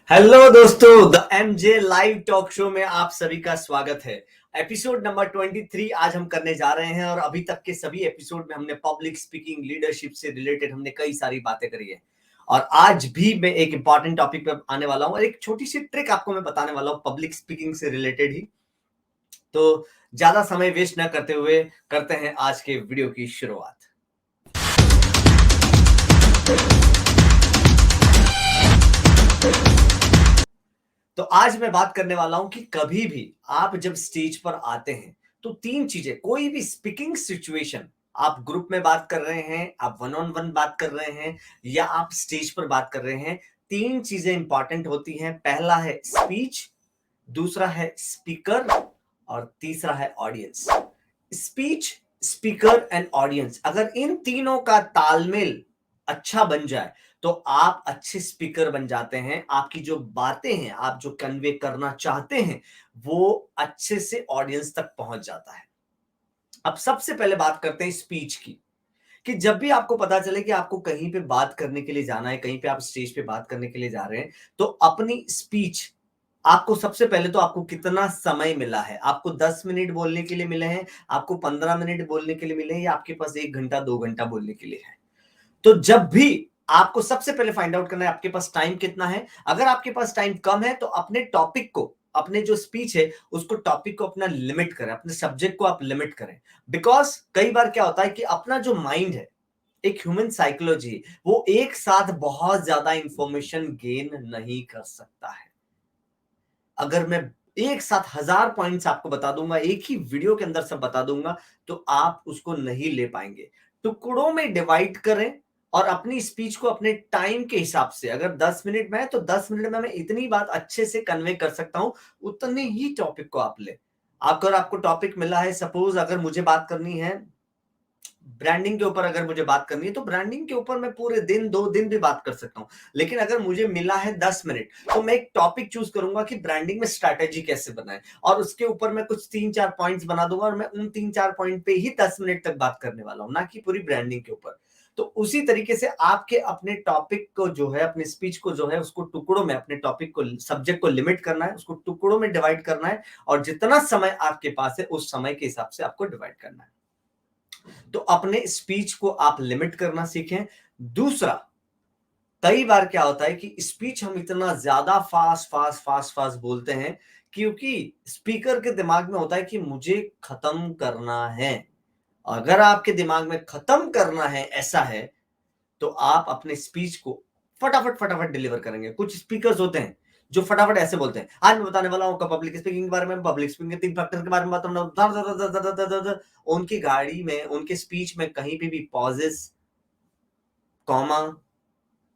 Hello दोस्तों, the MJ live talk show में आप सभी का स्वागत है। एपिसोड नंबर 23 आज हम करने जा रहे हैं और अभी तक के सभी एपिसोड में हमने पब्लिक स्पीकिंग लीडरशिप से रिलेटेड हमने कई सारी बातें करी है। और आज भी मैं एक इंपॉर्टेंट टॉपिक पर आने वाला हूं और एक छोटी सी ट्रिक आपको मैं बताने वाला हूं पब्लिक स्पीकिंग से रिलेटेड ही। तो ज्यादा समय वेस्ट न करते हुए करते हैं आज के वीडियो की शुरुआत। तो आज मैं बात करने वाला हूं कि कभी भी आप जब स्टेज पर आते हैं तो तीन चीजें, कोई भी स्पीकिंग सिचुएशन, आप ग्रुप में बात कर रहे हैं, आप वन ऑन वन बात कर रहे हैं या आप स्टेज पर बात कर रहे हैं, तीन चीजें इंपॉर्टेंट होती हैं। पहला है स्पीच, दूसरा है स्पीकर और तीसरा है audience. Speech, speaker and audience, अगर इन तीनों का तालमेल अच्छा बन जाए तो आप अच्छे स्पीकर बन जाते हैं। आपकी जो बातें हैं, आप जो कन्वे करना चाहते हैं, वो अच्छे से ऑडियंस तक पहुंच जाता है। अब सबसे पहले बात करते हैं स्पीच की, कि जब भी आपको पता चले कि आपको कहीं पे बात करने के लिए जाना है, कहीं पे आप स्टेज पे बात करने के लिए जा रहे हैं, तो अपनी स्पीच, आपको सबसे पहले तो आपको कितना समय मिला है, आपको 10 मिनट बोलने के लिए मिले हैं, आपको 15 मिनट बोलने के लिए मिले हैं, या आपके पास 1 घंटा 2 घंटा बोलने के लिए है। तो जब भी आपको सबसे पहले फाइंड आउट करना है आपके पास टाइम कितना है। अगर आपके पास टाइम कम है तो अपने टॉपिक को, अपने जो स्पीच है उसको, टॉपिक को अपना लिमिट करें, अपने सब्जेक्ट को आप लिमिट करें। बिकॉज कई बार क्या होता है कि अपना जो माइंड है, एक ह्यूमन साइकोलॉजी, वो एक साथ बहुत ज्यादा इंफॉर्मेशन गेन नहीं कर सकता है। अगर मैं एक साथ 1000 पॉइंट्स आपको बता दूंगा, एक ही वीडियो के अंदर सब बता दूंगा, तो आप उसको नहीं ले पाएंगे। टुकड़ों में डिवाइड करें और अपनी स्पीच को अपने टाइम के हिसाब से, अगर 10 मिनट में है तो 10 मिनट में मैं इतनी बात अच्छे से कन्वे कर सकता हूं, उतने ही टॉपिक को आप ले। अगर आपको टॉपिक मिला है, सपोज अगर मुझे बात करनी है ब्रांडिंग के ऊपर, अगर मुझे बात करनी है तो ब्रांडिंग के ऊपर मैं पूरे दिन 2 दिन भी बात कर सकता हूं। लेकिन अगर मुझे मिला है 10 मिनट, तो मैं एक टॉपिक चूज करूंगा कि ब्रांडिंग में स्ट्रैटेजी कैसे बनाए, और उसके ऊपर मैं कुछ 3-4 पॉइंट्स बना दूंगा और मैं उन 3-4 पॉइंट पे ही 10 मिनट तक बात करने वाला हूं, ना कि पूरी ब्रांडिंग के ऊपर। तो उसी तरीके से आपके अपने टॉपिक को जो है, अपने स्पीच को जो है, उसको टुकड़ों में, अपने टॉपिक को, सब्जेक्ट को लिमिट करना है, उसको टुकड़ों में डिवाइड करना है, और जितना समय आपके पास है उस समय के हिसाब से आपको डिवाइड करना है। तो अपने स्पीच को आप लिमिट करना सीखें। दूसरा, कई बार क्या होता है कि स्पीच हम इतना ज्यादा फास्ट फास्ट फास्ट फास्ट बोलते हैं, क्योंकि स्पीकर के दिमाग में होता है कि मुझे खत्म करना है। अगर आपके दिमाग में खत्म करना है ऐसा है, तो आप अपने स्पीच को फटाफट फटाफट डिलीवर करेंगे। कुछ स्पीकर्स होते हैं जो फटाफट ऐसे बोलते हैं, आज मैं बताने वाला हूं पब्लिक स्पीकिंग के बारे में, पब्लिक स्पीकिंग के 3 फैक्टर के बारे में बताऊंगा। उनकी गाड़ी में, उनके स्पीच में कहीं पे भी पॉजेस, कॉमा,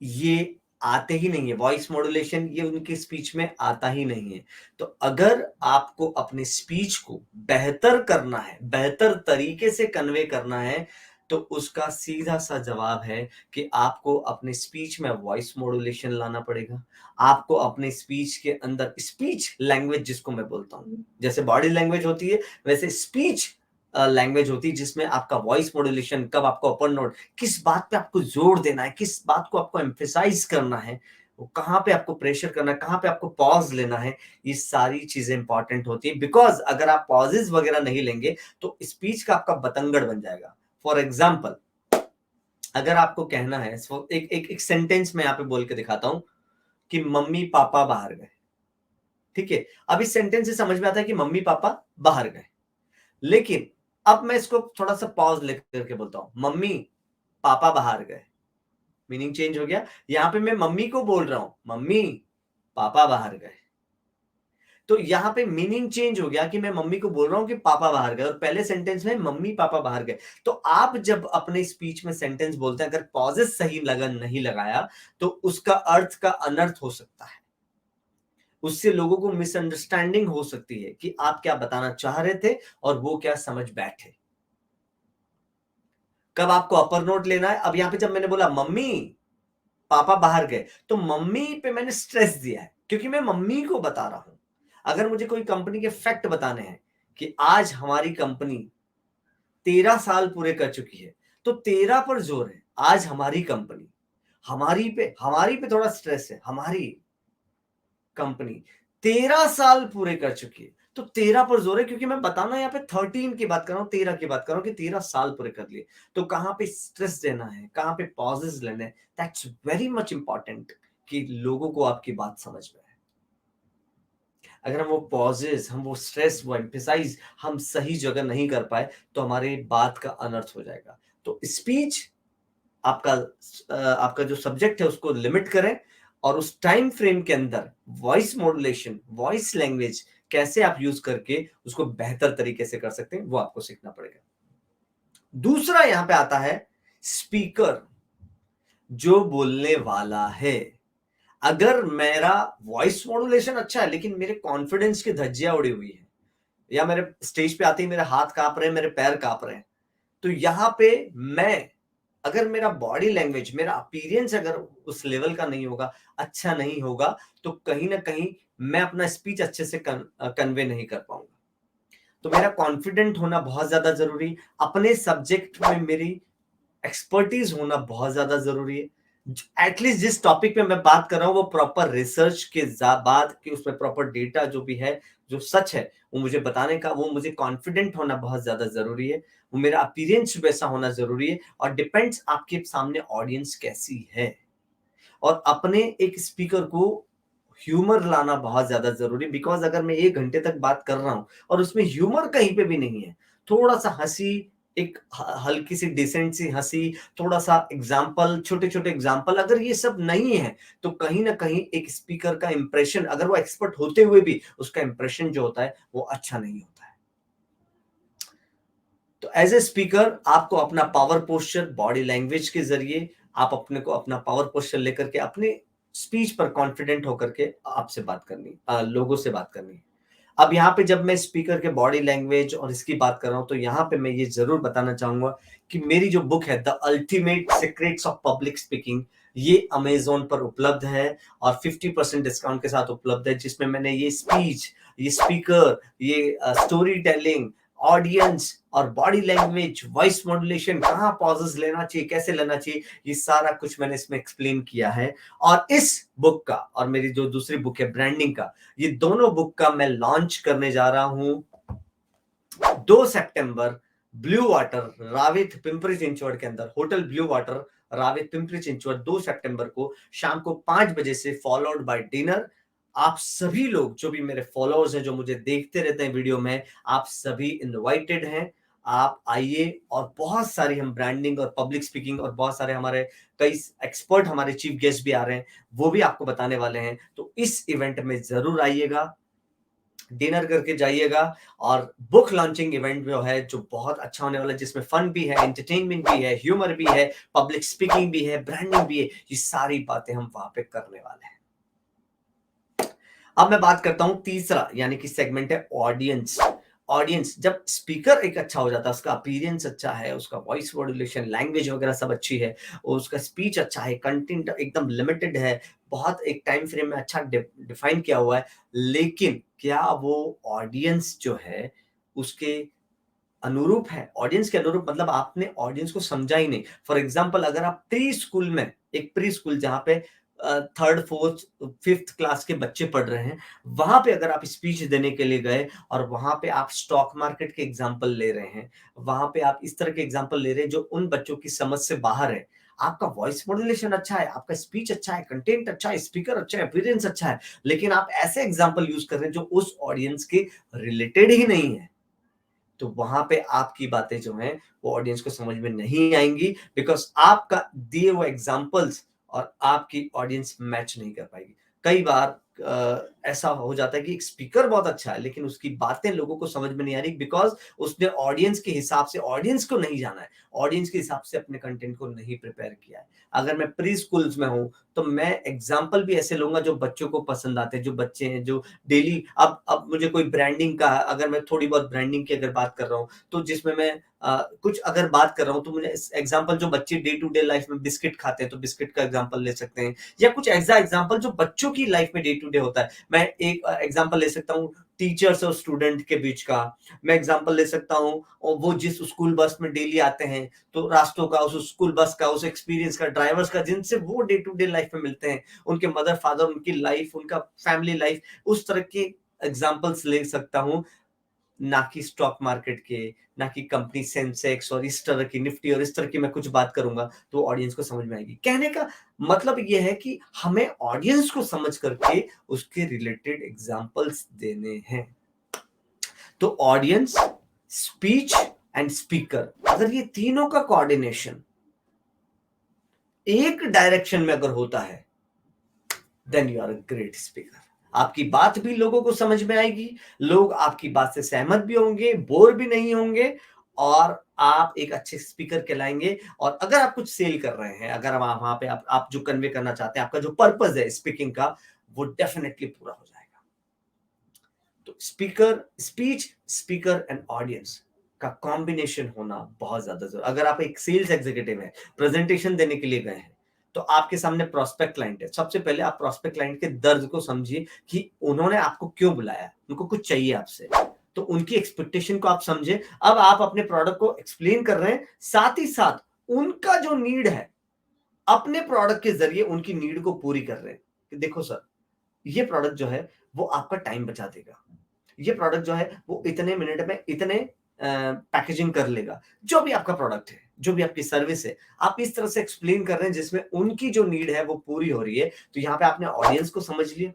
ये आते ही नहीं है। वॉइस मॉड्यूलेशन ये उनकी स्पीच में आता ही नहीं है। तो अगर आपको अपनी स्पीच को बेहतर करना है, बेहतर तरीके से कन्वे करना है, तो उसका सीधा सा जवाब है कि आपको अपने स्पीच में वॉइस मॉड्यूलेशन लाना पड़ेगा। आपको अपने स्पीच के अंदर स्पीच लैंग्वेज, जिसको मैं बोलता हूं, जैसे बॉडी लैंग्वेज होती है वैसे स्पीच लैंग्वेज होती है, जिसमें आपका वॉइस मॉड्यूलेशन, कब आपको अपर नोट, किस बात पे आपको जोर देना है, किस बात को आपको एम्फेसाइज करना है, वो कहां पे आपको प्रेशर करना है, कहां पे आपको पॉज लेना है, ये सारी चीजें इंपॉर्टेंट होती है। बिकॉज अगर आप पॉजेज वगैरह नहीं लेंगे तो स्पीच का आपका बतंगड़ बन जाएगा। फॉर एग्जाम्पल, अगर आपको कहना है, एक एक एक सेंटेंस में यहाँ पे बोल के दिखाता हूं कि मम्मी पापा बाहर गए। ठीक है, अब इस सेंटेंस से समझ में आता है कि मम्मी पापा बाहर गए, लेकिन अब मैं इसको थोड़ा सा पॉज लेकर के बोलता हूं, मम्मी पापा बाहर गए। मीनिंग चेंज हो गया। यहां पे मैं मम्मी को बोल रहा हूं, मम्मी पापा बाहर गए। तो यहां पे मीनिंग चेंज हो गया कि मैं मम्मी को बोल रहा हूं कि पापा बाहर गए, और पहले सेंटेंस में मम्मी पापा बाहर गए। तो आप जब अपने स्पीच में सेंटेंस बोलते हैं, अगर पॉजेस सही लगन नहीं लगाया, तो उसका अर्थ का अनर्थ हो सकता है। उससे लोगों को मिसअंडरस्टैंडिंग हो सकती है कि आप क्या बताना चाह रहे थे और वो क्या समझ बैठे। कब आपको अपर नोट लेना है, अब यहां पे जब मैंने बोला मम्मी पापा बाहर गए, तो मम्मी पे मैंने स्ट्रेस दिया है, क्योंकि मैं मम्मी को बता रहा हूं। अगर मुझे कोई कंपनी के फैक्ट बताने हैं कि आज हमारी कंपनी 13 साल पूरे कर चुकी है, तो 13 पर जोर है। आज हमारी कंपनी, हमारी पे थोड़ा स्ट्रेस है, हमारी। कंपनी 13 साल पूरे कर चुकी है। तो 13 पर जोर है, क्योंकि मैं बताना यहाँ पे 13 की बात कर रहा हूँ, 13 की बात कर रहा हूँ कि 13 साल पूरे कर लिए। तो कहाँ पे स्ट्रेस देना है, कहाँ पे पॉजेस लेने हैं, दैट्स वेरी मच इंपॉर्टेंट कि लोगों को आपकी बात समझ में आए। अगर हम वो पॉजेस, हम वो स्ट्रेस, वो एम्फेसाइज हम सही जगह नहीं कर पाए तो हमारे बात का अनर्थ हो जाएगा। तो स्पीच आपका आपका जो सब्जेक्ट है उसको लिमिट करें, और उस टाइम फ्रेम के अंदर वॉइस मॉड्यूलेशन, वॉइस लैंग्वेज कैसे आप यूज करके उसको बेहतर तरीके से कर सकते हैं, वो आपको सीखना पड़ेगा। दूसरा यहां पे आता है स्पीकर, जो बोलने वाला है। अगर मेरा वॉइस मॉड्यूलेशन अच्छा है लेकिन मेरे कॉन्फिडेंस की धज्जियां उड़ी हुई है, या मेरे स्टेज पे आते ही मेरे हाथ कांप रहे हैं, मेरे पैर कांप रहे हैं, तो यहां पे मैं, अगर मेरा बॉडी लैंग्वेज, मेरा अपीयरेंस अगर उस लेवल का नहीं होगा, अच्छा नहीं होगा, तो कहीं ना कहीं मैं अपना स्पीच अच्छे से कन्वे नहीं कर पाऊंगा। तो मेरा कॉन्फिडेंट होना बहुत ज्यादा जरूरी, अपने सब्जेक्ट में मेरी एक्सपर्टीज होना बहुत ज्यादा जरूरी है। एटलीस्ट जिस टॉपिक पे मैं बात कर रहा हूं वो प्रॉपर रिसर्च के बाद कि उसमें प्रॉपर डेटा जो भी है, जो सच है, वो मुझे बताने का, वो मुझे कॉन्फिडेंट होना बहुत ज्यादा जरूरी है। वो मेरा अपीयरेंस वैसा होना जरूरी है, और डिपेंड्स आपके सामने ऑडियंस कैसी है। और अपने एक स्पीकर को ह्यूमर लाना बहुत ज्यादा जरूरी, बिकॉज अगर मैं 1 घंटे तक बात कर रहा हूं और उसमें ह्यूमर कहीं पे भी नहीं है, थोड़ा सा हंसी, एक हल्की सी डिसेंट सी हंसी, थोड़ा सा एग्जाम्पल, छोटे छोटे एग्जाम्पल, अगर ये सब नहीं है तो कहीं ना कहीं एक स्पीकर का इंप्रेशन, अगर वो एक्सपर्ट होते हुए भी उसका इंप्रेशन जो होता है वो अच्छा नहीं होता है। तो एज ए स्पीकर आपको अपना पावर पोस्चर, बॉडी लैंग्वेज के जरिए आप अपने को अपना पावर पोस्चर लेकर के अपने स्पीच पर कॉन्फिडेंट होकर के आपसे बात करनी, लोगों से बात करनी। अब यहाँ पे जब मैं स्पीकर के बॉडी लैंग्वेज और इसकी बात कर रहा हूं, तो यहाँ पे मैं ये जरूर बताना चाहूंगा कि मेरी जो बुक है the ultimate secrets of public speaking, ये अमेजोन पर उपलब्ध है और 50% डिस्काउंट के साथ उपलब्ध है, जिसमें मैंने ये स्पीच, ये स्पीकर, ये स्टोरी टेलिंग, ऑडियंस और बॉडी लैंग्वेज, वॉइस मॉड्यूलेशन, कहाँ पॉजेस लेना चाहिए, कैसे लेना चाहिए, ये सारा कुछ मैंने इसमें एक्सप्लेन किया है। और इस बुक का और मेरी जो दूसरी बुक है ब्रांडिंग का, ये दोनों बुक का मैं लॉन्च करने जा रहा हूं 2 सितंबर, ब्लू वाटर रावित पिंपरी चिंचवड के अंदर, hotel blue water Ravet Pimpri Chinchwad, 2 सितंबर को शाम को 5 बजे से, फॉलोड बाय डिनर। आप सभी लोग जो भी मेरे फॉलोअर्स हैं, जो मुझे देखते रहते हैं वीडियो में, आप सभी इनवाइटेड हैं। आप आइए, और बहुत सारी हम ब्रांडिंग और पब्लिक स्पीकिंग और बहुत सारे हमारे कई एक्सपर्ट, हमारे चीफ गेस्ट भी आ रहे हैं, वो भी आपको बताने वाले हैं। तो इस इवेंट में जरूर आइएगा, डिनर करके जाइएगा। और बुक लॉन्चिंग इवेंट जो है, जो बहुत अच्छा होने वाला है, जिसमें फन भी है, एंटरटेनमेंट भी है, ह्यूमर भी है, पब्लिक स्पीकिंग भी है, ब्रांडिंग भी है, ये सारी बातें हम वहां पे करने वाले हैं। अब मैं बात करता हूं तीसरा, यानी कि सेगमेंट है ऑडियंस। ऑडियंस, जब स्पीकर एक अच्छा हो जाता है, उसका अपीयरेंस अच्छा है, उसका वॉइस मॉड्यूलेशन, लैंग्वेज वगैरह सब अच्छी है, और उसका स्पीच अच्छा है, कंटेंट एकदम लिमिटेड है, बहुत एक टाइम फ्रेम में अच्छा डिफाइन किया हुआ है, लेकिन क्या वो ऑडियंस जो है उसके अनुरूप है? ऑडियंस के अनुरूप मतलब आपने ऑडियंस को समझा ही नहीं। फॉर एग्जांपल, अगर आप प्री स्कूल में, एक प्री स्कूल जहां पे थर्ड फोर्थ फिफ्थ क्लास के बच्चे पढ़ रहे हैं, वहां पे अगर आप स्पीच देने के लिए गए और वहां पे आप स्टॉक मार्केट के एग्जांपल ले रहे हैं, वहां पे आप इस तरह के एग्जांपल ले रहे हैं जो उन बच्चों की समझ से बाहर है, आपका वॉइस मॉड्यूलेशन अच्छा है, आपका स्पीच अच्छा है, कंटेंट अच्छा है, स्पीकर अच्छा है, अपीयरेंस अच्छा है, लेकिन आप ऐसे एग्जांपल यूज कर रहे हैं जो उस ऑडियंस के रिलेटेड ही नहीं है, तो वहां पे आपकी बातें जो हैं वो ऑडियंस को समझ में नहीं आएंगी, बिकॉज आपका दिए हुए एग्जांपल्स और आपकी ऑडियंस मैच नहीं कर पाएगी। कई बार ऐसा हो जाता है कि एक स्पीकर बहुत अच्छा है लेकिन उसकी बातें लोगों को समझ में नहीं आ रही, बिकॉज उसने ऑडियंस के हिसाब से ऑडियंस को नहीं जाना है, ऑडियंस के हिसाब से अपने कंटेंट को नहीं प्रिपेयर किया है। अगर मैं प्री स्कूल्स में हूं तो मैं एग्जाम्पल भी ऐसे लूंगा जो बच्चों को पसंद आते हैं, जो बच्चे हैं जो डेली, अब मुझे कोई ब्रांडिंग का, अगर मैं थोड़ी बहुत ब्रांडिंग की अगर बात कर रहा हूँ, तो जिसमें मैं कुछ अगर बात कर रहा हूँ तो मुझे एग्जांपल जो बच्चे डे टू डे लाइफ में बिस्किट खाते हैं तो बिस्किट का एग्जांपल ले सकते हैं, या कुछ ऐसा एग्जांपल जो बच्चों की लाइफ में डे टू डे होता है। मैं एक एग्जांपल ले सकता हूँ टीचर्स और स्टूडेंट के बीच का। मैं एग्जांपल ले सकता हूँ और वो जिस स्कूल बस में डेली आते हैं तो रास्तों का, उस स्कूल बस का, उस एक्सपीरियंस का, ड्राइवर्स का, जिनसे वो डे टू डे लाइफ में मिलते हैं, उनके मदर फादर, उनकी लाइफ, उनका फैमिली लाइफ, उस तरह के एग्जांपल्स ले सकता हूँ। ना कि स्टॉक मार्केट के, ना कि कंपनी सेंसेक्स और इस तरह की निफ्टी और इस तरह की मैं कुछ बात करूंगा तो ऑडियंस को समझ में आएगी। कहने का मतलब ये है कि हमें ऑडियंस को समझ करके उसके रिलेटेड एग्जांपल्स देने हैं। तो ऑडियंस, स्पीच एंड स्पीकर, अगर ये तीनों का कोऑर्डिनेशन एक डायरेक्शन में अगर होता है, then you are a great speaker. आपकी बात भी लोगों को समझ में आएगी, लोग आपकी बात से सहमत भी होंगे, बोर भी नहीं होंगे, और आप एक अच्छे स्पीकर कहलाएंगे। और अगर आप कुछ सेल कर रहे हैं, अगर वहां पे आप जो कन्वे करना चाहते हैं, आपका जो पर्पस है स्पीकिंग का, वो डेफिनेटली पूरा हो जाएगा। तो speaker, speech, speaker and audience का कॉम्बिनेशन होना बहुत ज्यादा जरूरी। अगर आप एक सेल्स एग्जीक्यूटिव है, प्रेजेंटेशन देने के लिए गए हैं, तो आपके सामने प्रोस्पेक्ट क्लाइंट है, सबसे पहले आप प्रोस्पेक्ट क्लाइंट के दर्द को समझिए कि उन्होंने आपको क्यों बुलाया, उनको कुछ चाहिए आपसे, तो उनकी एक्सपेक्टेशन को आप समझे। अब आप अपने प्रोडक्ट को एक्सप्लेन कर रहे हैं, साथ ही साथ उनका जो नीड है, अपने प्रोडक्ट के जरिए उनकी नीड को पूरी कर रहे हैं कि देखो सर, ये प्रोडक्ट जो है वो आपका टाइम बचा देगा, ये प्रोडक्ट जो है वो इतने मिनट में इतने पैकेजिंग कर लेगा। जो भी आपका प्रोडक्ट है, जो भी आपकी सर्विस है, आप इस तरह से एक्सप्लेन कर रहे हैं जिसमें उनकी जो नीड है वो पूरी हो रही है। तो यहाँ पे आपने ऑडियंस को समझ लिया,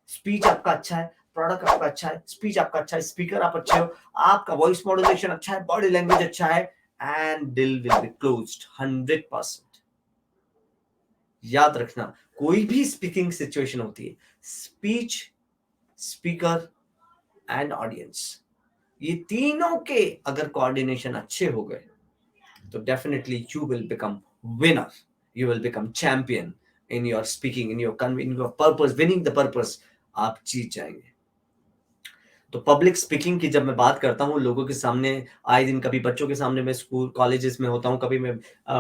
स्पीच आपका अच्छा है, प्रोडक्ट आपका अच्छा है, स्पीच आपका अच्छा है, स्पीकर आप अच्छे हो, आपका वॉइस मॉड्यूलेशन अच्छा है, बॉडी लैंग्वेज अच्छा है, and deal will be closed 100%। याद रखना, कोई भी स्पीकिंग सिचुएशन होती है, स्पीच, स्पीकर एंड ऑडियंस, ये तीनों के अगर कोऑर्डिनेशन अच्छे हो गए तो definitely you will become winner, you will become champion in your speaking, in your purpose, winning the purpose, आप जीत जाएंगे। तो पब्लिक स्पीकिंग की जब मैं बात करता हूँ लोगों के सामने, आए दिन, कभी बच्चों के सामने मैं स्कूल कॉलेजेस में होता हूँ, कभी मैं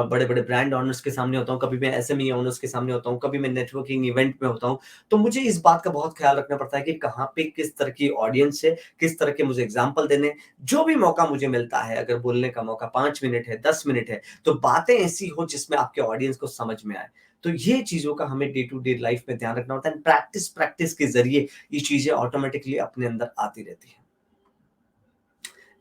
बड़े बड़े ब्रांड ओनर्स के सामने होता हूँ, कभी मैं एसएमई ओनर्स के सामने होता हूँ, कभी मैं नेटवर्किंग इवेंट में होता हूँ, तो मुझे इस बात का बहुत ख्याल रखना पड़ता है कि कहाँ पे किस तरह की ऑडियंस है, किस तरह के मुझे एग्जाम्पल देने। जो भी मौका मुझे मिलता है, अगर बोलने का मौका 5 मिनट है, 10 मिनट है, तो बातें ऐसी हो जिसमें आपके ऑडियंस को समझ में आए। तो ये चीजों का हमें डे टू डे लाइफ में ध्यान रखना होता है। प्रैक्टिस प्रैक्टिस के जरिए ये चीजें ऑटोमेटिकली अपने अंदर आती रहती है।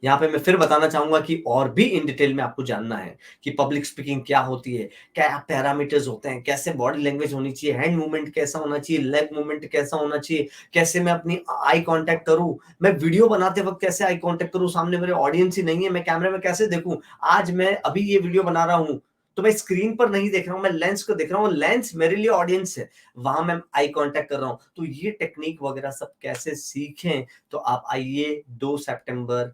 यहाँ पे मैं फिर बताना चाहूंगा कि और भी इन डिटेल में आपको जानना है कि पब्लिक स्पीकिंग क्या होती है, क्या पैरामीटर्स होते हैं, कैसे बॉडी लैंग्वेज होनी चाहिए, हैंड मूवमेंट कैसा होना चाहिए, लेग मूवमेंट कैसा होना चाहिए, कैसे मैं अपनी आई कांटेक्ट करूं, मैं वीडियो बनाते वक्त कैसे आई कांटेक्ट करूं, सामने मेरे ऑडियंस ही नहीं है, मैं कैमरे में कैसे देखूं। आज मैं अभी ये वीडियो बना रहा हूं तो मैं स्क्रीन पर नहीं देख रहा हूं, मैं लेंस को देख रहा हूं, लेंस मेरे लिए ऑडियंस है, वहां मैं आई कांटेक्ट कर रहा हूं। तो ये टेक्निक वगैरह सब कैसे सीखें, तो आप आइए 2 सितंबर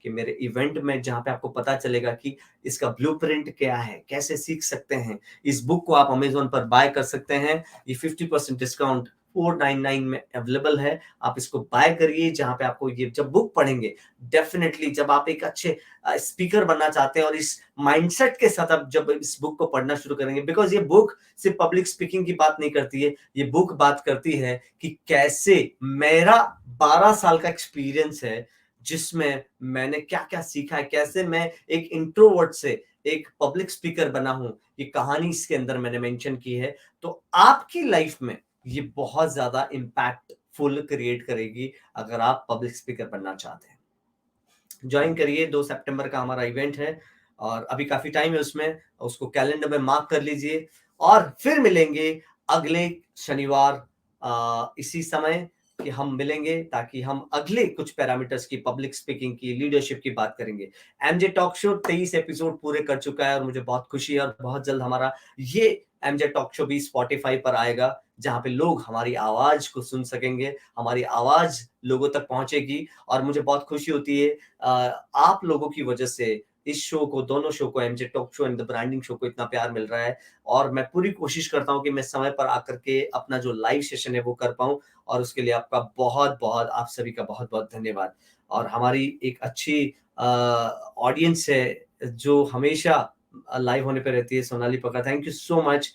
कि मेरे इवेंट में, जहां पे आपको पता चलेगा कि इसका ब्लूप्रिंट क्या है, कैसे सीख सकते हैं। इस बुक को आप अमेज़न पर बाय कर सकते हैं, ये 50% डिस्काउंट 499 में अवेलेबल है। आप इसको बाय करिए, जहां पे आपको ये जब बुक पढ़ेंगे, डेफिनेटली जब आप एक अच्छे स्पीकर बनना चाहते हैं और इस माइंडसेट के साथ आप जब इस बुक को पढ़ना शुरू करेंगे, बिकॉज ये बुक सिर्फ पब्लिक स्पीकिंग की बात नहीं करती है, ये बुक बात करती है कि कैसे मेरा 12 साल का एक्सपीरियंस है जिसमें मैंने क्या-क्या सीखा है, कैसे मैं एक इंट्रोवर्ट से एक पब्लिक स्पीकर बना हूं, ये कहानी इसके अंदर मैंने मेंशन की है। तो आपकी लाइफ में ये बहुत ज्यादा इम्पैक्टफुल क्रिएट करेगी अगर आप पब्लिक स्पीकर बनना चाहते हैं। ज्वाइन करिए, 2 सितंबर का हमारा इवेंट है और अभी काफी टाइम है उसमें, उसको कैलेंडर में मार्क कर लीजिए और फिर मिलेंगे अगले शनिवार इसी समय कि हम मिलेंगे, ताकि हम अगले कुछ पैरामीटर्स की, पब्लिक स्पीकिंग की, लीडरशिप की बात करेंगे। एमजे टॉक शो 23 एपिसोड पूरे कर चुका है और मुझे बहुत खुशी है, और बहुत जल्द हमारा ये एमजे टॉक शो भी स्पॉटिफाई पर आएगा, जहां पे लोग हमारी आवाज को सुन सकेंगे, हमारी आवाज लोगों तक पहुंचेगी। और मुझे बहुत खुशी होती है आप लोगों की वजह से इस शो को, दोनों शो को, MJ talk show and the branding show को इतना प्यार मिल रहा है। और मैं पूरी कोशिश करता हूं कि मैं समय पर आकर के अपना जो लाइव सेशन है वो कर पाऊं, और उसके लिए आपका बहुत बहुत, आप सभी का बहुत बहुत धन्यवाद। और हमारी एक अच्छी ऑडियंस है जो हमेशा लाइव होने पे रहती है, सोनाली पक्का, thank you so much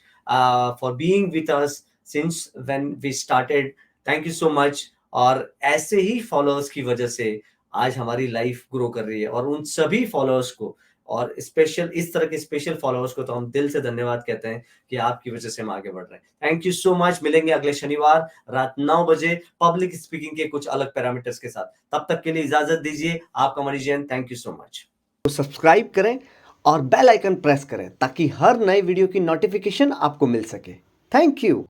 for being with us since when we started, thank you so much. और ऐसे ही फॉलोअर्स की वजह से आज हमारी लाइफ ग्रो कर रही है, और उन सभी फॉलोअर्स को, और स्पेशल इस तरह के स्पेशल फॉलोअर्स को तो हम दिल से धन्यवाद कहते हैं कि आपकी वजह से हम आगे बढ़ रहे हैं। Thank you so much. मिलेंगे अगले शनिवार रात 9 बजे पब्लिक स्पीकिंग के कुछ अलग पैरामीटर्स के साथ। तब तक के लिए इजाजत दीजिए। आपका Mani Jain, thank you so much. तो सब्सक्राइब करें और बेल आइकन प्रेस करें ताकि हर नए वीडियो की नोटिफिकेशन आपको मिल सके। Thank you.